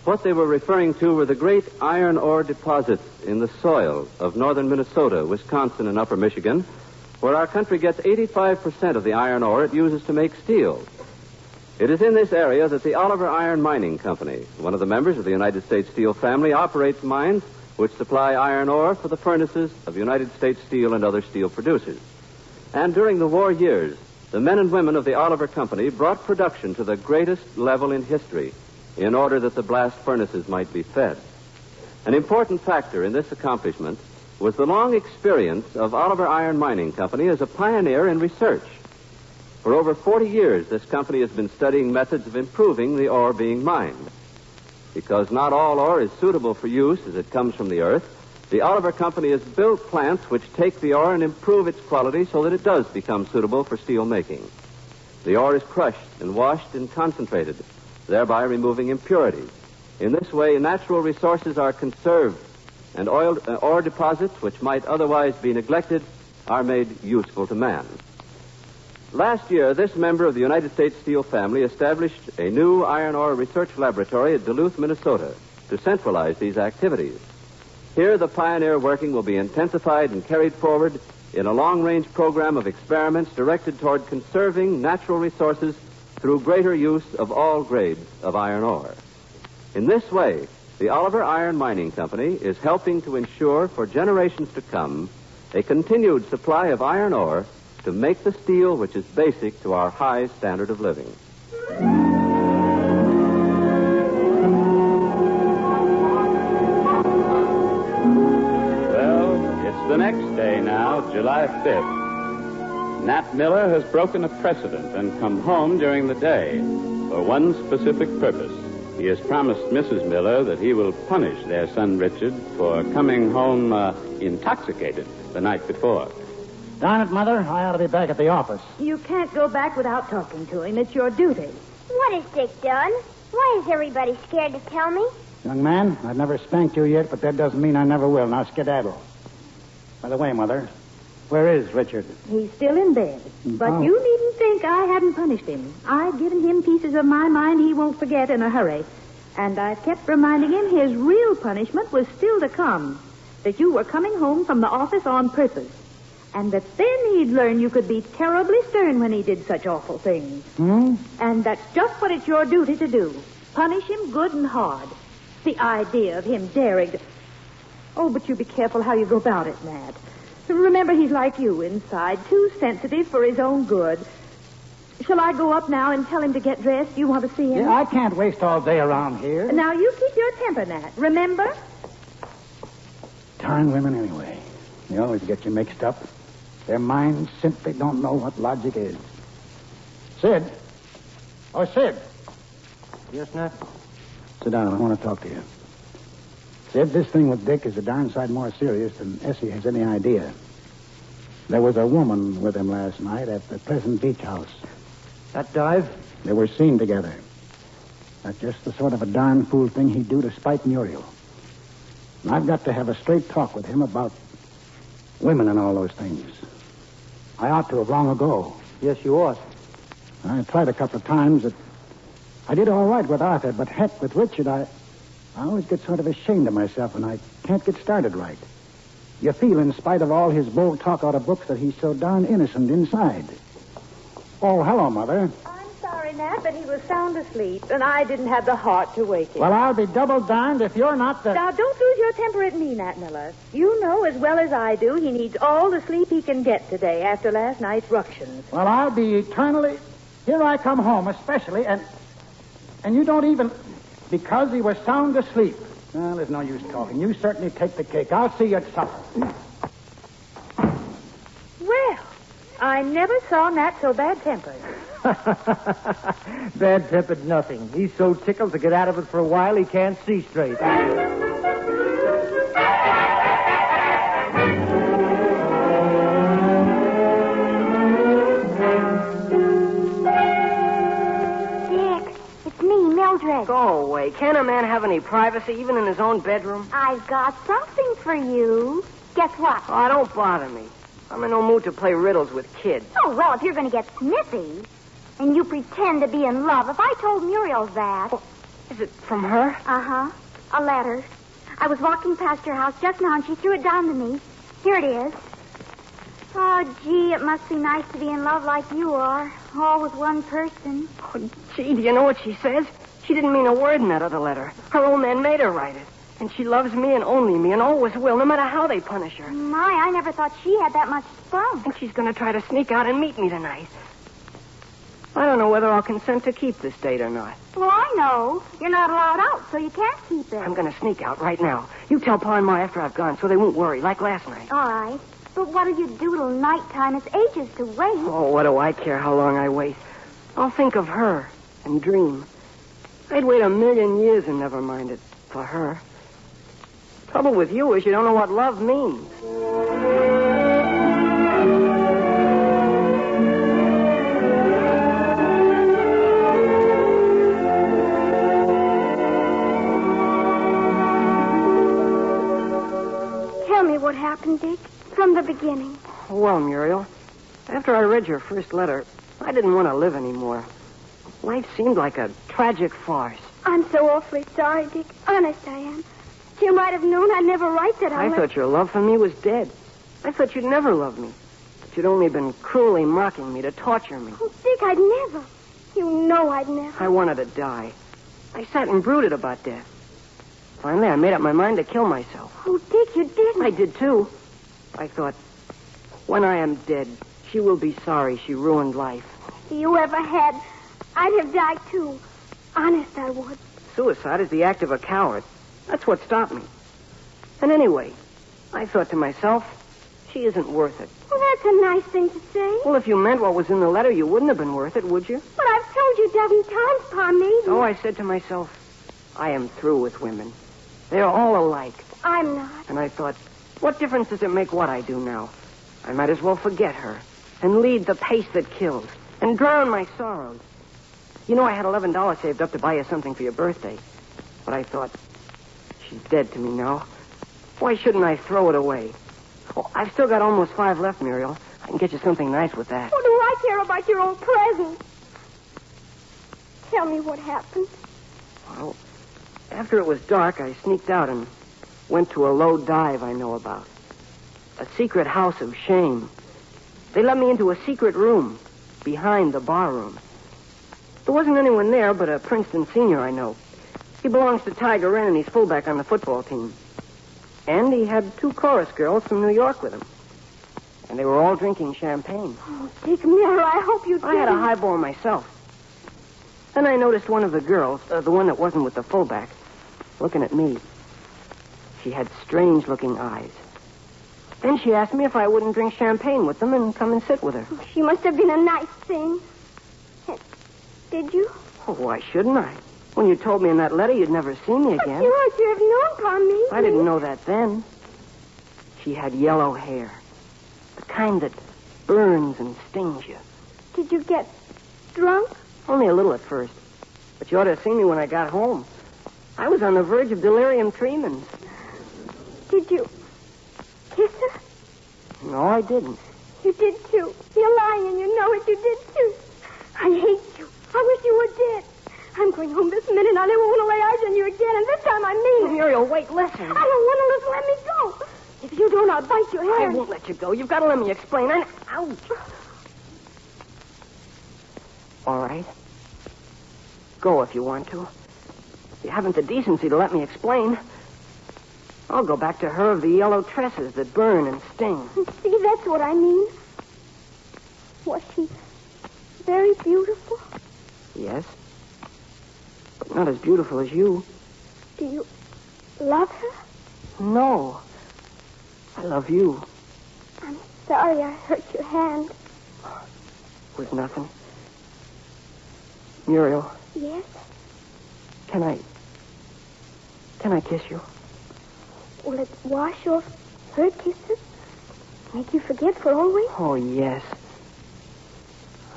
What they were referring to were the great iron ore deposits in the soil of northern Minnesota, Wisconsin, and upper Michigan, where our country gets 85% of the iron ore it uses to make steel. It is in this area that the Oliver Iron Mining Company, one of the members of the United States Steel family, operates mines which supply iron ore for the furnaces of United States Steel and other steel producers. And during the war years, the men and women of the Oliver Company brought production to the greatest level in history in order that the blast furnaces might be fed. An important factor in this accomplishment was the long experience of Oliver Iron Mining Company as a pioneer in research. For over 40 years, this company has been studying methods of improving the ore being mined. Because not all ore is suitable for use as it comes from the earth, the Oliver Company has built plants which take the ore and improve its quality so that it does become suitable for steel making. The ore is crushed and washed and concentrated, thereby removing impurities. In this way, natural resources are conserved, and ore deposits which might otherwise be neglected are made useful to man. Last year, this member of the United States Steel family established a new iron ore research laboratory at Duluth, Minnesota, to centralize these activities. Here, the pioneer working will be intensified and carried forward in a long-range program of experiments directed toward conserving natural resources through greater use of all grades of iron ore. In this way, the Oliver Iron Mining Company is helping to ensure for generations to come a continued supply of iron ore to make the steel which is basic to our high standard of living. Well, it's the next day now, July 5th. Nat Miller has broken a precedent and come home during the day for one specific purpose. He has promised Mrs. Miller that he will punish their son Richard for coming home intoxicated the night before. Darn it, Mother, I ought to be back at the office. You can't go back without talking to him. It's your duty. What has Dick done? Why is everybody scared to tell me? Young man, I've never spanked you yet, but that doesn't mean I never will. Now skedaddle. By the way, Mother, where is Richard? He's still in bed. But you needn't think I haven't punished him. I've given him pieces of my mind he won't forget in a hurry. And I've kept reminding him his real punishment was still to come. That you were coming home from the office on purpose. And that then he'd learn you could be terribly stern when he did such awful things. And that's just what it's your duty to do. Punish him good and hard. The idea of him daring to... Oh, but you be careful how you go about it, Nat. Remember, he's like you inside, too sensitive for his own good. Shall I go up now and tell him to get dressed? You want to see him? Yeah, I can't waste all day around here. Now, you keep your temper, Nat. Remember? Darn women anyway. They always get you mixed up. Their minds simply don't know what logic is. Sid. Oh, Sid. Yes, Nat? Sit down. I want to talk to you. Sid, this thing with Dick is a darn sight more serious than Essie has any idea. There was a woman with him last night at the Pleasant Beach house. That dive? They were seen together. That's just the sort of a darn fool thing he'd do to spite Muriel. And I've got to have a straight talk with him about women and all those things. I ought to have long ago. Yes, you ought. I tried a couple of times. I did all right with Arthur, but heck, with Richard, I always get sort of ashamed of myself when I can't get started right. You feel, in spite of all his bold talk out of books, that he's so darn innocent inside. Oh, hello, Mother. I'm sorry, Nat, but he was sound asleep, and I didn't have the heart to wake him. Well, I'll be double darned if you're not the... Now, don't lose your temper at me, Nat Miller. You know as well as I do he needs all the sleep he can get today after last night's ructions. Well, I'll be eternally... Here I come home, especially, and you don't even... Because he was sound asleep. Well, there's no use talking. You certainly take the cake. I'll see you at supper. Well, I never saw Nat so bad-tempered. Bad-tempered nothing. He's so tickled to get out of it for a while he can't see straight. Mildred. Go away. Can't a man have any privacy, even in his own bedroom? I've got something for you. Guess what? Oh, don't bother me. I'm in no mood to play riddles with kids. Oh, well, if you're going to get snippy and you pretend to be in love, if I told Muriel that... Oh, is it from her? Uh-huh. A letter. I was walking past your house just now, and she threw it down to me. Here it is. Oh, gee, it must be nice to be in love like you are, all with one person. Oh, gee, do you know what she says? She didn't mean a word in that other letter. Her old man made her write it. And she loves me and only me and always will, no matter how they punish her. My, I never thought she had that much spunk. And she's going to try to sneak out and meet me tonight. I don't know whether I'll consent to keep this date or not. Well, I know. You're not allowed out, so you can't keep it. I'm going to sneak out right now. You tell Pa and Ma after I've gone so they won't worry, like last night. All right. But what'll you do till nighttime? It's ages to wait. Oh, what do I care how long I wait? I'll think of her and dream. I'd wait 1,000,000 years and never mind it for her. Trouble with you is you don't know what love means. Tell me what happened, Dick, from the beginning. Well, Muriel, after I read your first letter, I didn't want to live anymore. Life seemed like a tragic farce. I'm so awfully sorry, Dick. Honest, I am. You might have known I'd never write that. I thought your love for me was dead. I thought you'd never love me. That you'd only been cruelly mocking me to torture me. Oh, Dick, I'd never. You know I'd never. I wanted to die. I sat and brooded about death. Finally, I made up my mind to kill myself. Oh, Dick, you didn't. I did, too. I thought, when I am dead, she will be sorry she ruined life. If you ever had, I'd have died, too. Honest, I would. Suicide is the act of a coward. That's what stopped me. And anyway, I thought to myself, she isn't worth it. Well, that's a nice thing to say. Well, if you meant what was in the letter, you wouldn't have been worth it, would you? But I've told you a dozen times, Pa, maybe. So I said to myself, I am through with women. They're all alike. I'm not. And I thought, what difference does it make what I do now? I might as well forget her and lead the pace that kills and drown my sorrows. You know, I had $11 saved up to buy you something for your birthday. But I thought, she's dead to me now. Why shouldn't I throw it away? Oh, I've still got almost 5 left, Muriel. I can get you something nice with that. What do I care about your old present? Tell me what happened. Well, after it was dark, I sneaked out and went to a low dive I know about. A secret house of shame. They let me into a secret room behind the bar room. There wasn't anyone there but a Princeton senior I know. He belongs to Tiger Inn and he's fullback on the football team. And he had 2 chorus girls from New York with him. And they were all drinking champagne. Oh, Dick Miller, I hope you did. I had a highball myself. Then I noticed one of the girls, the one that wasn't with the fullback, looking at me. She had strange-looking eyes. Then she asked me if I wouldn't drink champagne with them and come and sit with her. Oh, she must have been a nice thing. Did you? Oh, why shouldn't I? When you told me in that letter you'd never see me again. But you ought to have known, Pa, maybe. I didn't know that then. She had yellow hair. The kind that burns and stings you. Did you get drunk? Only a little at first. But you ought to have seen me when I got home. I was on the verge of delirium tremens. Did you kiss her? No, I didn't. You did, too. You're lying and you know it. You did, too. I hate you. I wish you were dead. I'm going home this minute. I never want to lay eyes on you again, and this time I mean it. Muriel, wait, listen. I don't want to listen. Let me go. If you don't, I'll bite your hair. I won't let you go. You've got to let me explain. Ouch. All right. Go if you want to. You haven't the decency to let me explain. I'll go back to her of the yellow tresses that burn and sting. See, that's what I mean. Was she very beautiful? Yes. But not as beautiful as you. Do you love her? No. I love you. I'm sorry I hurt your hand. It was nothing. Muriel. Yes? Can I kiss you? Will it wash off her kisses? Make you forget for always? Oh, yes.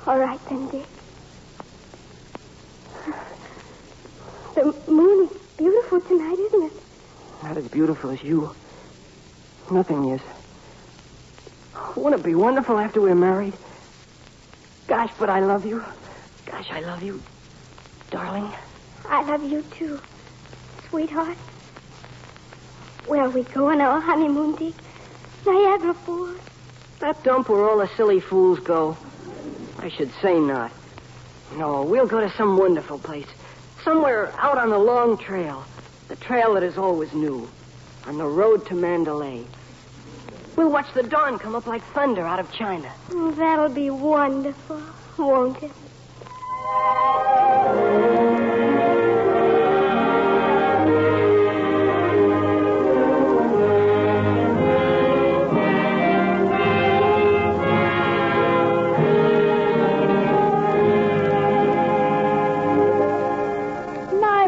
All right, then, Dick. The moon is beautiful tonight, isn't it? Not as beautiful as you. Nothing is. Wouldn't it be wonderful after we're married? Gosh, but I love you. Gosh, I love you. Darling. I love you, too, sweetheart. Where are we going on our honeymoon, Dick? Niagara Falls. That dump where all the silly fools go. I should say not. No, we'll go to some wonderful place. Somewhere out on the long trail. The trail that is always new. On the road to Mandalay. We'll watch the dawn come up like thunder out of China. Oh, that'll be wonderful, won't it?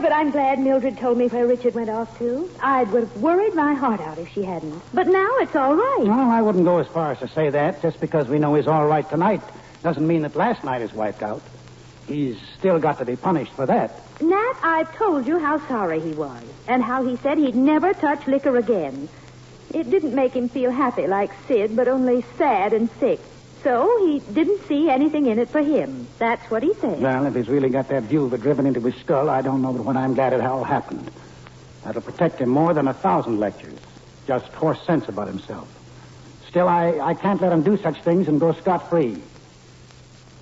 I'm glad Mildred told me where Richard went off to. I would have worried my heart out if she hadn't. But now it's all right. Well, I wouldn't go as far as to say that. Just because we know he's all right tonight doesn't mean that last night is wiped out. He's still got to be punished for that. Nat, I've told you how sorry he was and how he said he'd never touch liquor again. It didn't make him feel happy like Sid, but only sad and sick. So he didn't see anything in it for him. That's what he said. Well, if he's really got that view of it driven into his skull, I don't know but when I'm glad it all happened. That'll protect him more than 1,000 lectures. Just horse sense about himself. Still, I can't let him do such things and go scot-free.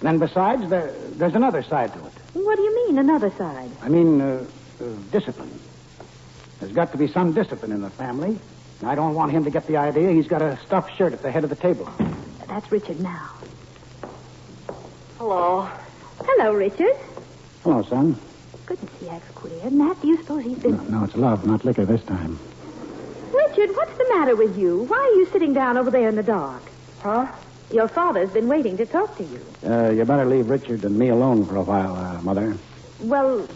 Then besides, there's another side to it. What do you mean, another side? I mean, discipline. There's got to be some discipline in the family. And I don't want him to get the idea he's got a stuffed shirt at the head of the table. That's Richard now. Hello. Hello, Richard. Hello, son. Goodness, he acts queer. Matt, do you suppose he's been... No, it's love, not liquor this time. Richard, what's the matter with you? Why are you sitting down over there in the dark? Huh? Your father's been waiting to talk to you. You better leave Richard and me alone for a while, Mother. Well,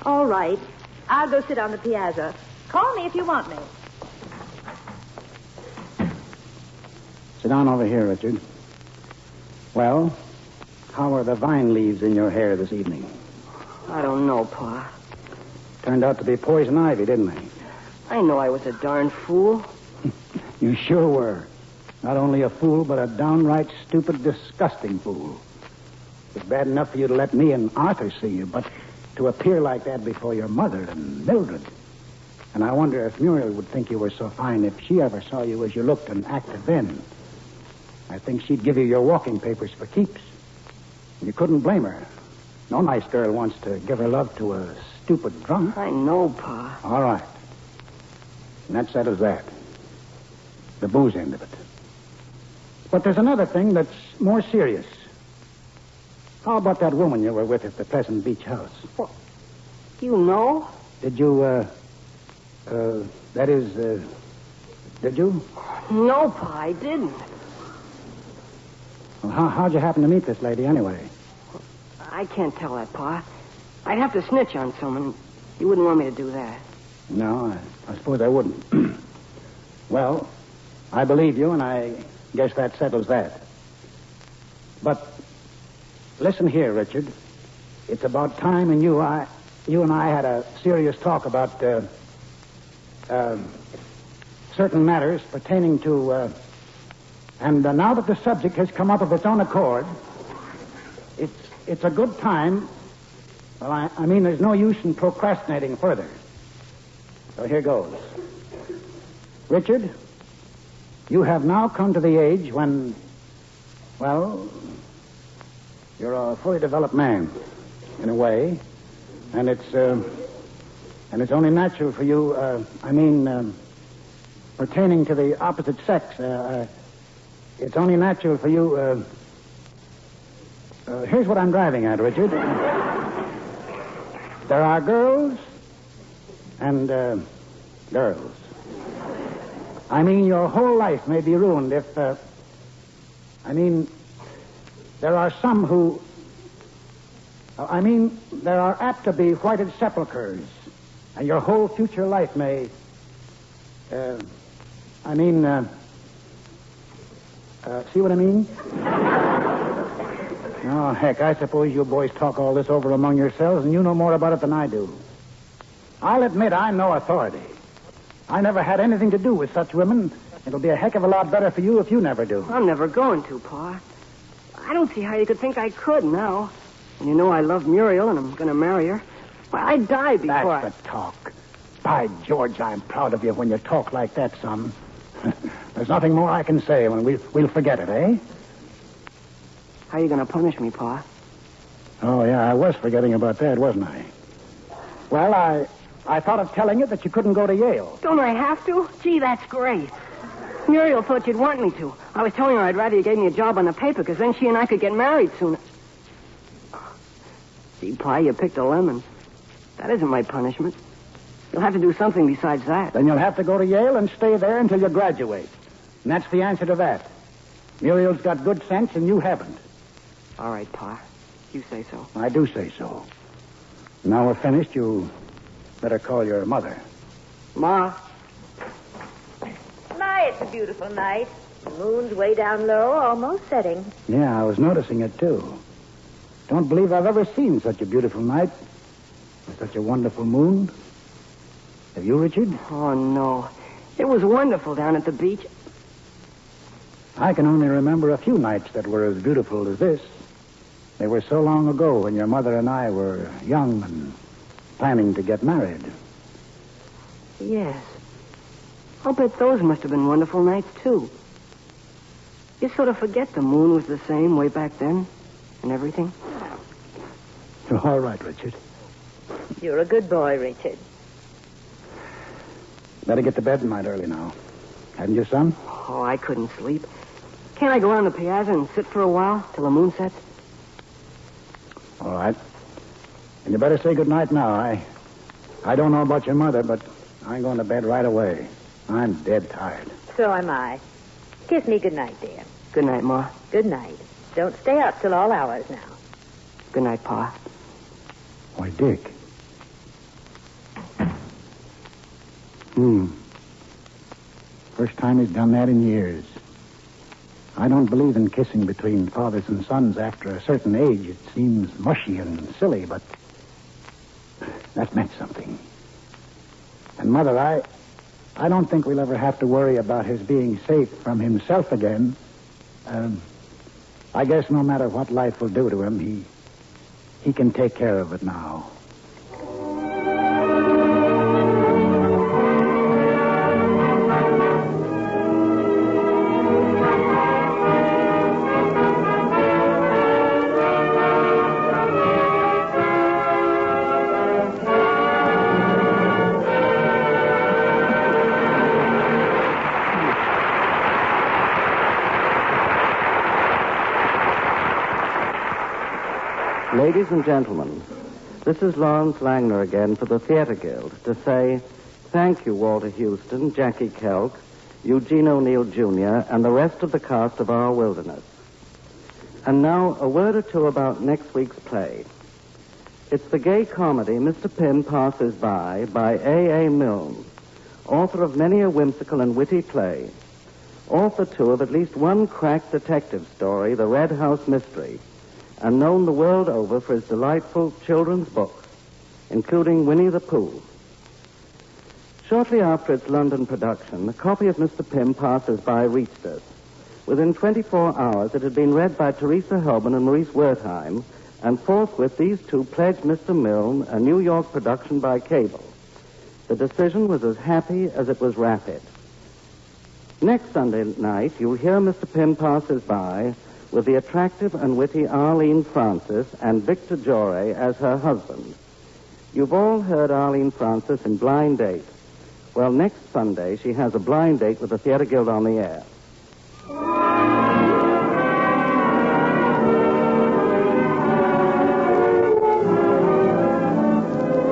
all right. I'll go sit on the piazza. Call me if you want me. Sit down over here, Richard. Well, how are the vine leaves in your hair this evening? I don't know, Pa. Turned out to be poison ivy, didn't they? I know I was a darn fool. You sure were. Not only a fool, but a downright stupid, disgusting fool. It's bad enough for you to let me and Arthur see you, but to appear like that before your mother and Mildred. And I wonder if Muriel would think you were so fine if she ever saw you as you looked and acted then. I think she'd give you your walking papers for keeps. You couldn't blame her. No nice girl wants to give her love to a stupid drunk. I know, Pa. All right. And that settles that. The booze end of it. But there's another thing that's more serious. How about that woman you were with at the Pleasant Beach house? Well, you know? Did you, did you? No, Pa, I didn't. Well, how'd you happen to meet this lady anyway? I can't tell that, Pa. I'd have to snitch on someone. You wouldn't want me to do that. No, I suppose I wouldn't. Well, I believe you, and I guess that settles that. But listen here, Richard. It's about time and you and I had a serious talk about certain matters pertaining to... And now that the subject has come up of its own accord, it's a good time. Well, I mean, there's no use in procrastinating further. So here goes. Richard, you have now come to the age when, well, you're a fully developed man, in a way, and it's only natural for you. Pertaining to the opposite sex. It's only natural for you. Here's what I'm driving at, Richard. There are girls and girls. I mean, your whole life may be ruined if... there are some who... there are apt to be whited sepulchres, and your whole future life may... see what I mean? Oh, heck, I suppose you boys talk all this over among yourselves, and you know more about it than I do. I'll admit I'm no authority. I never had anything to do with such women. It'll be a heck of a lot better for you if you never do. I'm never going to, Pa. I don't see how you could think I could now. And you know I love Muriel, and I'm going to marry her. Well, I'd die before That's the talk. By George, I'm proud of you when you talk like that, son. There's nothing more I can say when we'll forget it, eh? How are you going to punish me, Pa? Oh, yeah, I was forgetting about that, wasn't I? Well, I thought of telling you that you couldn't go to Yale. Don't I have to? Gee, that's great. Muriel thought you'd want me to. I was telling her I'd rather you gave me a job on the paper, because then she and I could get married sooner. Gee, Pa, you picked a lemon. That isn't my punishment. You'll have to do something besides that. Then you'll have to go to Yale and stay there until you graduate. And that's the answer to that. Muriel's got good sense, and you haven't. All right, Pa. You say so. I do say so. Now we're finished, you better call your mother. Ma. My, it's a beautiful night. The moon's way down low, almost setting. Yeah, I was noticing it, too. Don't believe I've ever seen such a beautiful night with such a wonderful moon. Have you, Richard? Oh, no. It was wonderful down at the beach. I can only remember a few nights that were as beautiful as this. They were so long ago when your mother and I were young and planning to get married. Yes. I'll bet those must have been wonderful nights, too. You sort of forget the moon was the same way back then and everything. You're all right, Richard. You're a good boy, Richard. Better get to bed tonight early now. Hadn't you, son? Oh, I couldn't sleep. Can't I go out on the piazza and sit for a while till the moon sets? All right. And you better say good night now. I don't know about your mother, but I'm going to bed right away. I'm dead tired. So am I. Kiss me good night, dear. Good night, Ma. Good night. Don't stay up till all hours now. Good night, Pa. Why, Dick. First time he's done that in years. I don't believe in kissing between fathers and sons after a certain age. It seems mushy and silly, but that meant something. And, Mother, I don't think we'll ever have to worry about his being safe from himself again. I guess no matter what life will do to him, he can take care of it now. Ladies and gentlemen, this is Lawrence Langner again for the Theater Guild to say thank you, Walter Houston, Jackie Kelk, Eugene O'Neill, Jr., and the rest of the cast of Our Wilderness. And now a word or two about next week's play. It's the gay comedy Mr. Pym Passes by A.A. Milne, author of many a whimsical and witty play, author, too, of at least one crack detective story, The Red House Mystery, and known the world over for his delightful children's books, including Winnie the Pooh. Shortly after its London production, a copy of Mr. Pym Passes By reached us. Within 24 hours, it had been read by Teresa Helban and Maurice Wertheim, and forthwith these two pledged Mr. Milne a New York production by cable. The decision was as happy as it was rapid. Next Sunday night, you'll hear Mr. Pym Passes By with the attractive and witty Arlene Francis and Victor Jory as her husband. You've all heard Arlene Francis in Blind Date. Well, next Sunday, she has a blind date with the Theater Guild on the air.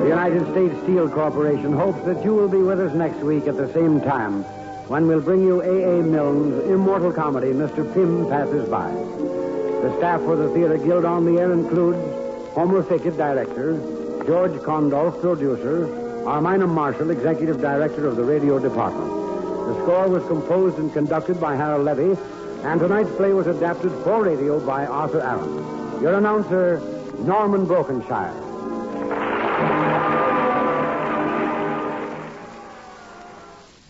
The United States Steel Corporation hopes that you will be with us next week at the same time when we'll bring you A.A. Milne's immortal comedy, Mr. Pym Passes By. The staff for the Theater Guild on the air includes Homer Fickett, director, George Condolph, producer, Armina Marshall, executive director of the radio department. The score was composed and conducted by Harold Levy, and tonight's play was adapted for radio by Arthur Allen. Your announcer, Norman Brokenshire.